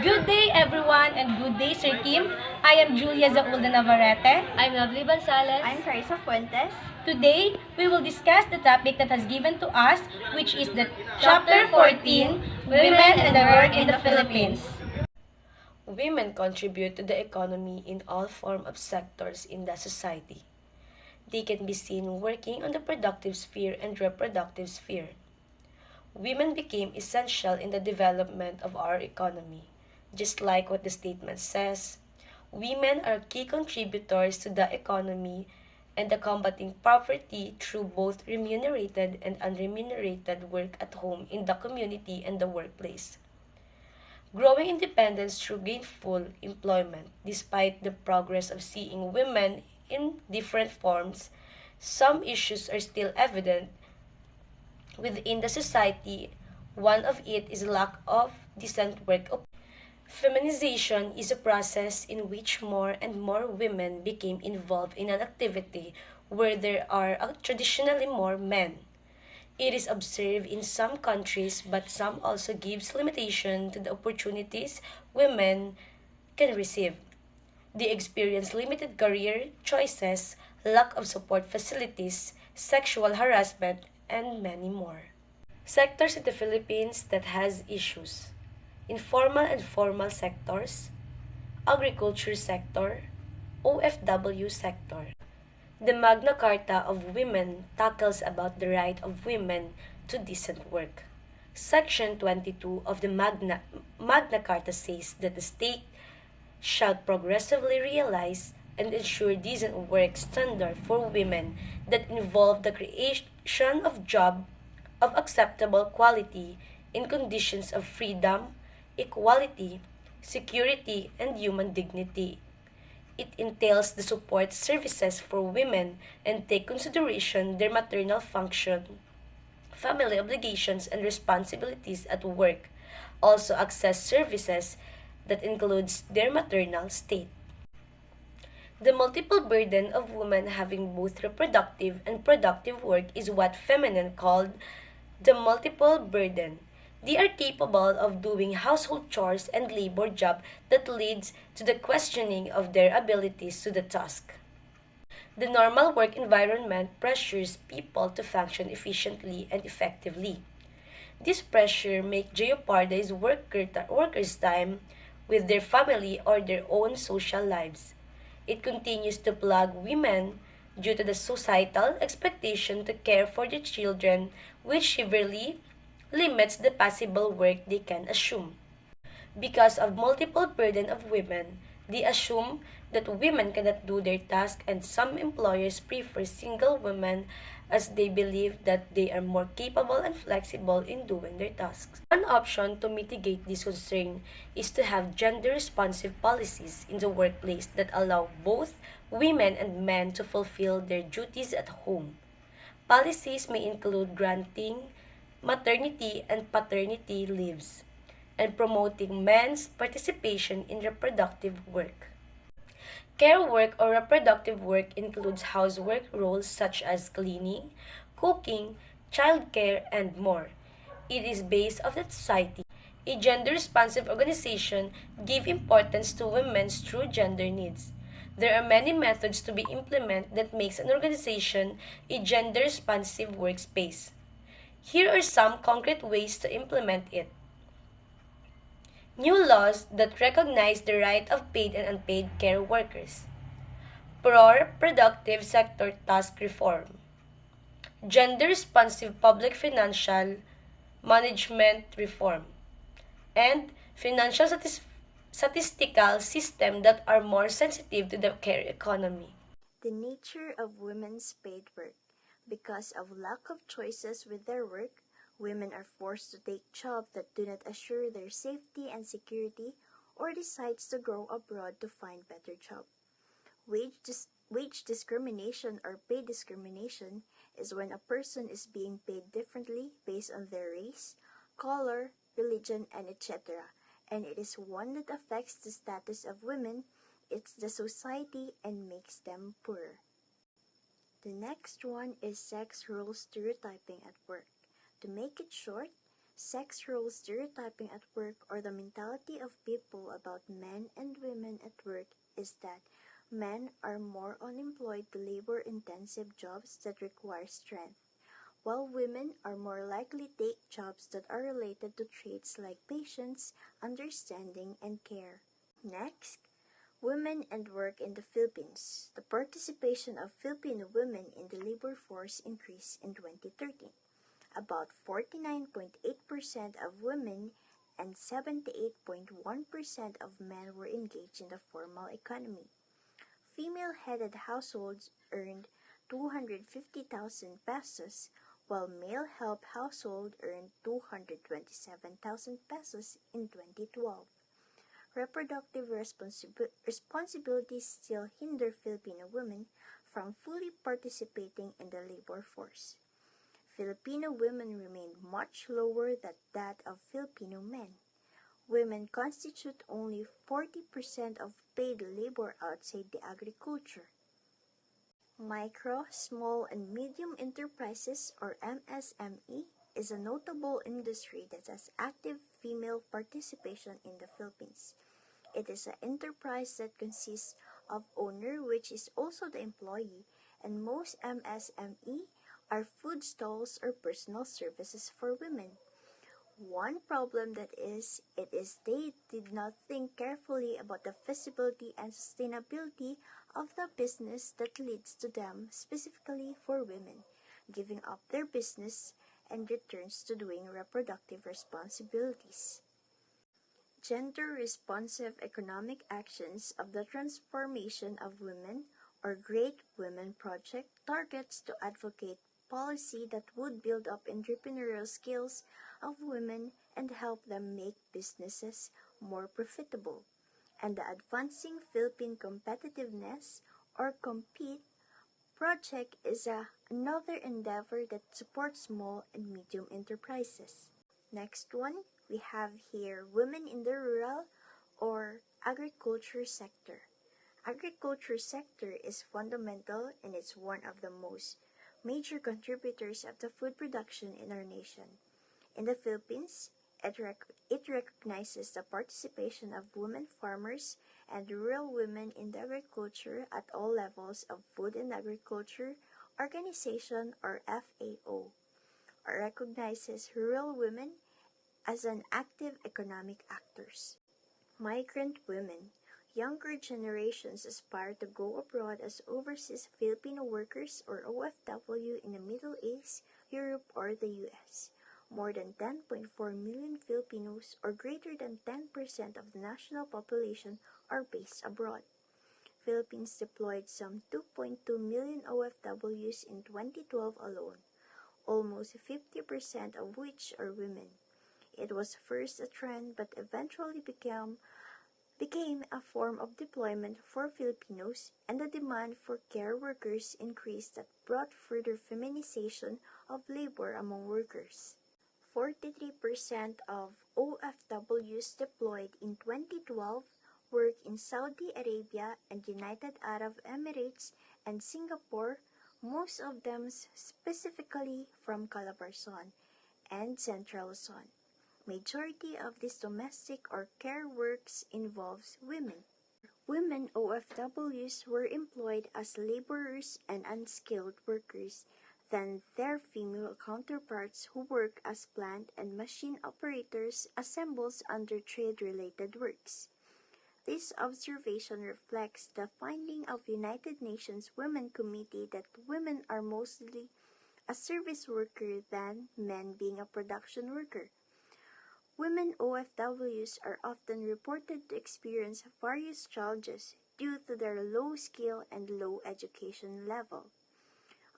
Good day everyone and good day Sir Kim. I am Julia Zaulda Navarrete. I'm Lovely Gonzalez. I'm Carissa Fuentes. Today, we will discuss the topic that has given to us, which is the Chapter 14, Women and the Work in the Philippines. Women contribute to the economy in all forms of sectors in the society. They can be seen working on the productive sphere and reproductive sphere. Women became essential in the development of our economy. Just like what the statement says, women are key contributors to the economy and the combating poverty through both remunerated and unremunerated work at home, in the community, and the workplace. Growing independence through gainful employment. Despite the progress of seeing women in different forms, some issues are still evident within the society. One of it is lack of decent work. Feminization is a process in which more and more women became involved in an activity where there are traditionally more men. It is observed in some countries, but some also gives limitation to the opportunities women can receive. They experience limited career choices, lack of support facilities, sexual harassment, and many more. Sectors in the Philippines that has issues: informal and formal sectors, agriculture sector, OFW sector. The Magna Carta of Women tackles about the right of women to decent work. Section 22 of the Magna Carta says that the state shall progressively realize and ensure decent work standard for women that involve the creation of job of acceptable quality in conditions of freedom, equality, security, and human dignity. It entails the support services for women and take consideration their maternal function, family obligations and responsibilities at work. Also access services that includes their maternal state. The multiple burden of women having both reproductive and productive work is what feminine called the multiple burden. They are capable of doing household chores and labor job that leads to the questioning of their abilities to the task. The normal work environment pressures people to function efficiently and effectively. This pressure may jeopardize workers' time with their family or their own social lives. It continues to plague women due to the societal expectation to care for their children, which severely limits the possible work they can assume. Because of multiple burden of women, they assume that women cannot do their task, and some employers prefer single women as they believe that they are more capable and flexible in doing their tasks. One option to mitigate this concern is to have gender-responsive policies in the workplace that allow both women and men to fulfill their duties at home. Policies may include granting maternity and paternity leaves, and promoting men's participation in reproductive work. Care work or reproductive work includes housework roles such as cleaning, cooking, childcare, and more. It is based on the society. A gender-responsive organization gives importance to women's true gender needs. There are many methods to be implemented that makes an organization a gender-responsive workspace. Here are some concrete ways to implement it. New laws that recognize the right of paid and unpaid care workers. Pro-reproductive sector task reform. Gender-responsive public financial management reform. And financial statistical system that are more sensitive to the care economy. The nature of women's paid work. Because of lack of choices with their work, women are forced to take jobs that do not assure their safety and security, or decides to go abroad to find better job. Wage discrimination or pay discrimination is when a person is being paid differently based on their race, color, religion, and etc. And it is one that affects the status of women, it's the society, and makes them poorer. The next one is sex role stereotyping at work. To make it short, Sex role stereotyping at work, or the mentality of people about men and women at work, is that men are more unemployed to labor-intensive jobs that require strength, while women are more likely to take jobs that are related to traits like patience, understanding, and care. Next, women and work in the Philippines. The participation of Filipino women in the labor force increased in 2013. About 49.8% of women and 78.1% of men were engaged in the formal economy. Female-headed households earned 250,000 pesos, while male-help households earned 227,000 pesos in 2012. Reproductive responsibilities still hinder Filipino women from fully participating in the labor force. Filipino women remain much lower than that of Filipino men. Women constitute only 40% of paid labor outside the agriculture. Micro, small, and medium enterprises, or MSME, is a notable industry that has active female participation in the Philippines. It is an enterprise that consists of owner, which is also the employee, and most MSME are food stalls or personal services for women. One problem that is they did not think carefully about the feasibility and sustainability of the business that leads to them, specifically for women, giving up their business and returns to doing reproductive responsibilities. Gender-responsive economic actions of the transformation of women, or Great Women Project, targets to advocate policy that would build up entrepreneurial skills of women and help them make businesses more profitable. And the Advancing Philippine Competitiveness, or COMPETE, project is another endeavor that supports small and medium enterprises. Next one, we have here women in the rural or agriculture sector. Agriculture sector is fundamental and it's one of the most major contributors of the food production in our nation. In the Philippines, it recognizes the participation of women farmers and rural women in the agriculture at all levels of Food and Agriculture Organization, or FAO, or recognizes rural women as an active economic actors. Migrant women. Younger generations aspire to go abroad as overseas Filipino workers, or OFW, in the Middle East, Europe, or the US. More than 10.4 million Filipinos, or greater than 10% of the national population, are based abroad. Philippines deployed some 2.2 million OFWs in 2012 alone, almost 50% of which are women. It was first a trend but eventually became a form of deployment for Filipinos, and the demand for care workers increased that brought further feminization of labor among workers. 43% of OFWs deployed in 2012 work in Saudi Arabia and United Arab Emirates and Singapore, most of them specifically from Calabarzon and Central Luzon. Majority of these domestic or care works involves women. Women OFWs were employed as laborers and unskilled workers than their female counterparts who work as plant and machine operators assembled under trade-related works. This observation reflects the finding of United Nations Women Committee that women are mostly a service worker than men being a production worker. Women OFWs are often reported to experience various challenges due to their low skill and low education level.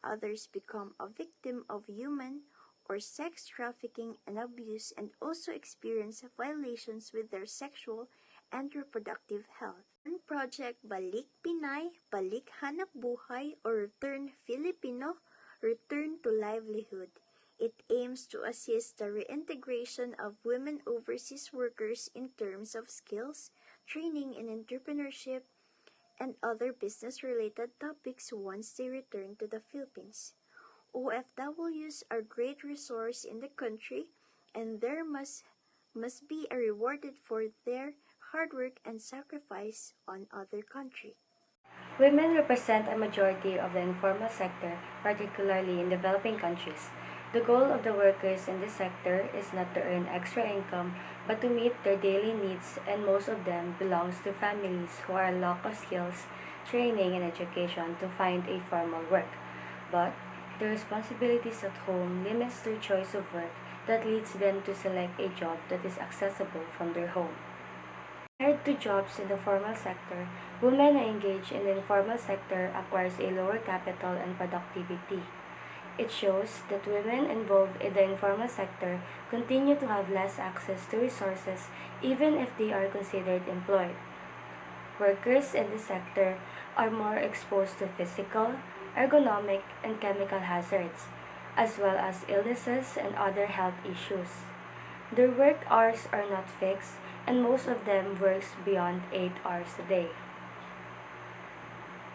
Others become a victim of human or sex trafficking and abuse and also experience violations with their sexual and reproductive health. One project, Balik Pinay, Balik Hanap Buhay, or Return Filipino, Return to Livelihood. It aims to assist the reintegration of women overseas workers in terms of skills, training in entrepreneurship, and other business-related topics once they return to the Philippines. OFWs are a great resource in the country, and there must be a rewarded for their hard work and sacrifice on other country. Women represent a majority of the informal sector, particularly in developing countries. The goal of the workers in this sector is not to earn extra income, but to meet their daily needs, and most of them belongs to families who are lack of skills, training, and education to find a formal work. But the responsibilities at home limits their choice of work that leads them to select a job that is accessible from their home. Compared to jobs in the formal sector, women who engage in the informal sector acquires a lower capital and productivity. It shows that women involved in the informal sector continue to have less access to resources even if they are considered employed. Workers in this sector are more exposed to physical, ergonomic, and chemical hazards, as well as illnesses and other health issues. Their work hours are not fixed, and most of them works beyond 8 hours a day.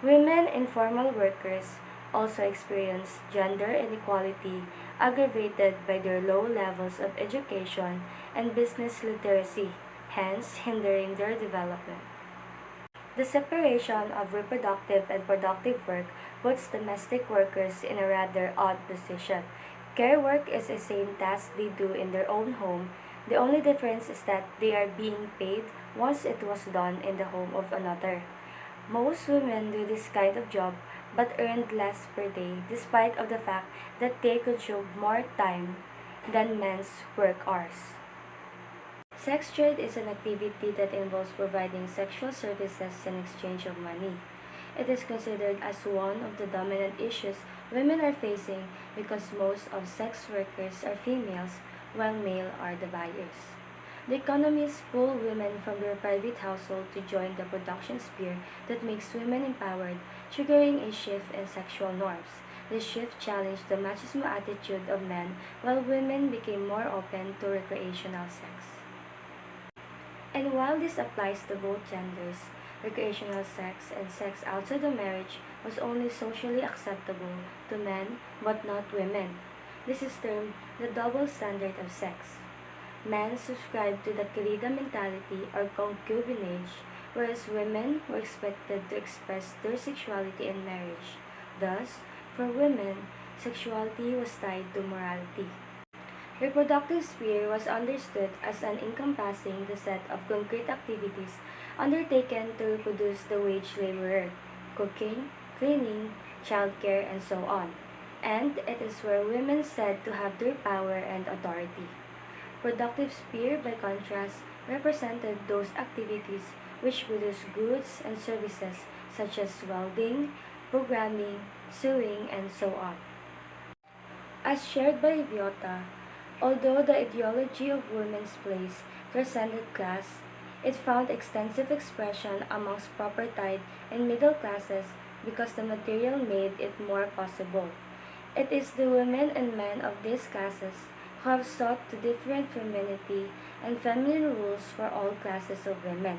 Women informal workers also experience gender inequality aggravated by their low levels of education and business literacy, hence hindering their development. The separation of reproductive and productive work puts domestic workers in a rather odd position. Care work is the same task they do in their own home. The only difference is that they are being paid once it was done in the home of another. Most women do this kind of job but earned less per day despite of the fact that they consume more time than men's work hours. Sex trade is an activity that involves providing sexual services in exchange of money. It is considered as one of the dominant issues women are facing because most of sex workers are females while male are the buyers. The economists pull women from their private household to join the production sphere that makes women empowered, triggering a shift in sexual norms. This shift challenged the machismo attitude of men while women became more open to recreational sex. And while this applies to both genders, recreational sex and sex outside of marriage was only socially acceptable to men but not women. This is termed the double standard of sex. Men subscribed to the querida mentality or concubinage, whereas women were expected to express their sexuality in marriage. Thus, for women, sexuality was tied to morality. Reproductive sphere was understood as an encompassing the set of concrete activities undertaken to reproduce the wage laborer, cooking, cleaning, childcare, and so on. And it is where women said to have their power and authority. Productive sphere, by contrast, represented those activities which produce goods and services such as welding, programming, sewing, and so on. As shared by Idiota, although the ideology of women's place transcended class, it found extensive expression amongst propertied and middle classes because the material made it more possible. It is the women and men of these classes who have sought to different femininity and feminine rules for all classes of women,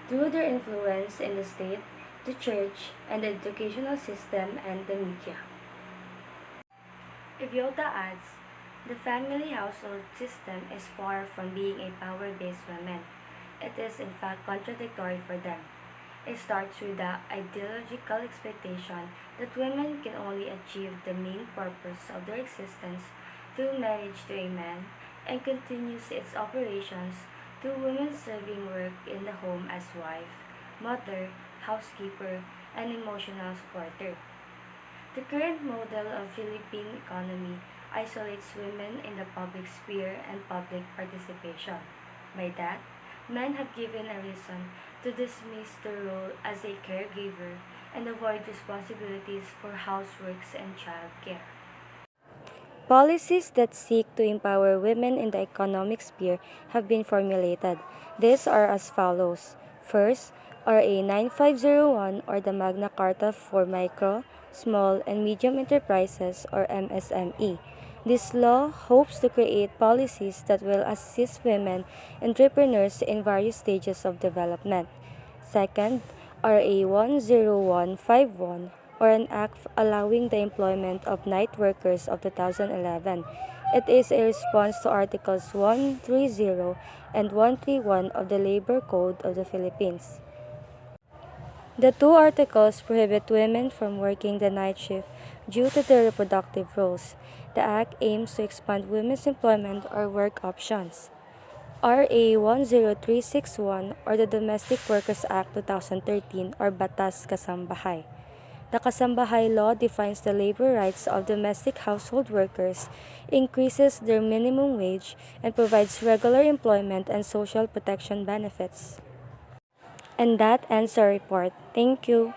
through their influence in the state, the church, and the educational system and the media. Iviota adds, the family household system is far from being a power-based woman. It is in fact contradictory for them. It starts with the ideological expectation that women can only achieve the main purpose of their existence through marriage to a man, and continues its operations through women serving work in the home as wife, mother, housekeeper, and emotional supporter. The current model of Philippine economy isolates women in the public sphere and public participation. By that, men have given a reason to dismiss their role as a caregiver and avoid responsibilities for houseworks and childcare. Policies that seek to empower women in the economic sphere have been formulated. These are as follows. First, RA 9501 or the MAGNA CARTA for micro, small, and medium enterprises or MSME. This law hopes to create policies that will assist women entrepreneurs in various stages of development. Second, RA 10151 or an act allowing the employment of night workers of 2011. It is a response to Articles 130 and 131 of the Labor Code of the Philippines. The two articles prohibit women from working the night shift due to their reproductive roles. The Act aims to expand women's employment or work options. RA 10361 or the Domestic Workers Act 2013 or Batas Kasambahay. The Kasambahay law defines the labor rights of domestic household workers, increases their minimum wage, and provides regular employment and social protection benefits. And that ends our report. Thank you.